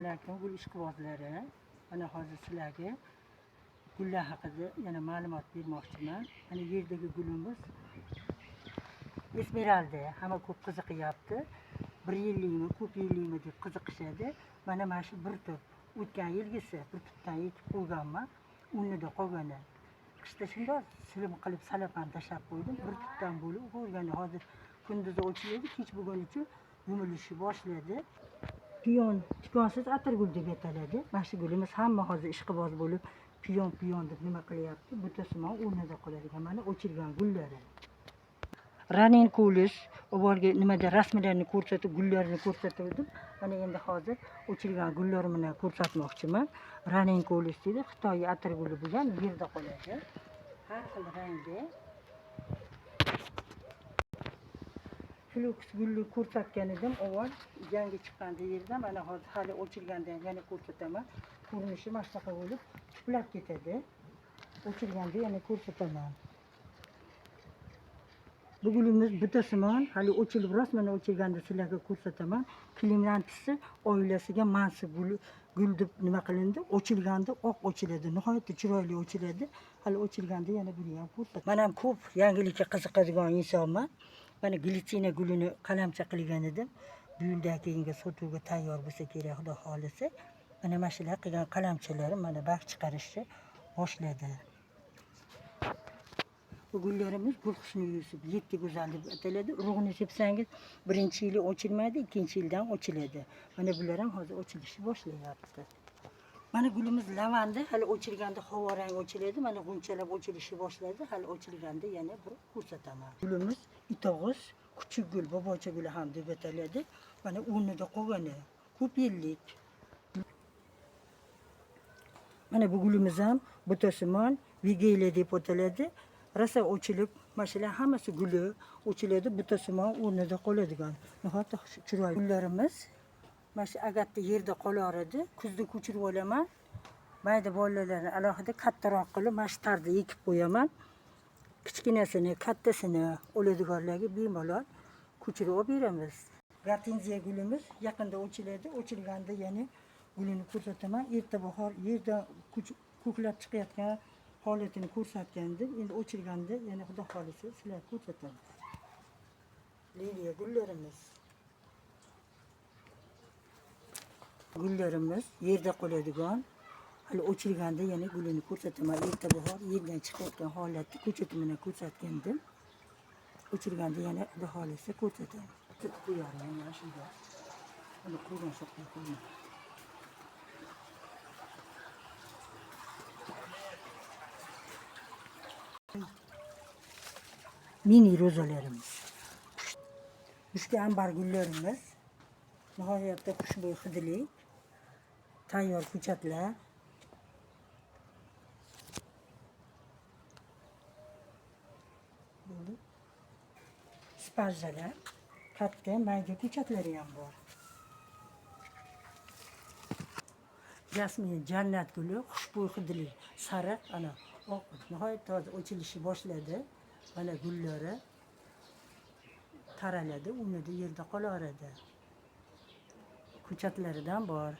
Lekin gul ishqibozlari mana hozir sizlarga gullar haqida yana ma'lumot bermoqchiman. Mana yerdagi gulimiz esmeralda. Hamma ko'p qiziqyapti. 1 yillikmi, ko'p yillikmi deb qiziqishadi. Mana shu bir tup o'tgan yilgisi bir tupdan yetib qo'yganman. Unida qolgani. Qishda shunday silim qilib salapan tashlab qo'ydim. Bir tupdan bo'lib qo'ygani hozir kunduzi ochiladi, kech bo'lgunicha yumilishni boshladi. Piyon atirgul deb ataladi. Mana shu gulimiz hamma hozir ishqiboz bo'lib piyon deb nima qilyapti? Butasimon o'rnida qoladigan mana o'chirgan gullari. Ranenkulus oborga nimada rasmlarini ko'rsatib, gullarini ko'rsatdim. Mana endi hozir o'chirgan gullarim bilan ko'rsatmoqchiman. Ranenkulus deydi, Xitoy atirguli bo'lgan yerda qoladi. Har xil rangda. Flux gulni ko'rsatgan edim, avval yangi chiqqanda yerdan mana hozir hali o'chirganda yana ko'rsataman. Ko'rinishi mana shunaqa bo'lib tuplab ketadi. O'chirganda yana ko'rsataman. Bu gulimiz butasimon, hali o'chilib rostmana o'chirganda sizlarga ko'rsataman. Klimantisi oilasiga mansub gul deb nima qilindi? O'chilganda oq o'chiladi, nihoyatda chiroyli o'chiladi. Hali o'chirganda yana buni ham ko'rsataman. Men ham ko'p yangilikka qiziqadigan insonman. Mana glitsina gulini qalamcha qilgan edim. Bu yildan keyingi sotuvga tayyor bo'lsa kerak, xudo xolisa. Mana shular qilgan qalamchalarim mana baxt chiqarishni boshladi. Bu gullarimiz Gulhusni Yusuf, 7 go'zal deb ataladi. Urug'ini sepsangiz, birinchi yili ochilmaydi, ikkinchi yildan ochiladi. Mana bular ham hozir ochilishni boshlayapti. Mana gulimiz lavanda, hali ochilganda havo rang ochiladi. Mana g'unchalab ochilishni boshladi. Hali ochilganda yana bir ko'rsataman. Gulimiz itog'uz, kuchuk gul, bobocha guli ham deb ataladi. Mana o'rnida qolgani ko'p yillik. Mana bu gulimiz ham butasimon, vigelia deb ataladi. Rosa ochilib, mashalar hammasi guli ochiladi, butasimon o'rnida qoladigan. Nihoyatda chiroyli gullarimiz. Mana shu agatda yerda qolardi. Kuzda ko'chirib olaman. Mayda bolalarni alohida kattaroq qilib mana shu tarzda ekib qo'yaman. Kichkinasini, kattasini oladiganlarga bemalol ko'chirib olib beramiz. Gortenziya gulimiz yaqinda ochiladi. Ochilganda yana gulini ko'rsataman. Erta bahor yerda ko'klab chiqayotgan holatini ko'rsatgandim. Endi o'chirganda yana xudo xolisa sizlar ko'rsatamiz. Liliya gullarimiz yerda qoladigan. Hali o'chirganda yana gulini ko'rsataman. Erta bahor yerdan chiqayotgan holatni ko'chatini bilan ko'rsatgandim. O'chirganda yana xudo xolisa ko'rsatamiz. Qo'yaman mana shunga. Buni qo'ygan shoqqa qo'ying. Mini rozalarimiz. Mushka ambar gullarimiz. Nihoyatda xushbo'y hidli. Tayyor ko'chatlar. Spajjalar. Katta mayda ko'chatlari ham bor. Jasmin jannat guli, xushbo'y hidli, sariq, ana oq, nihoyatda hozir ochilishni boshladi. Mana gullari taraladi, o'rnida yerda qolaradi. Ko'chatlaridan bor.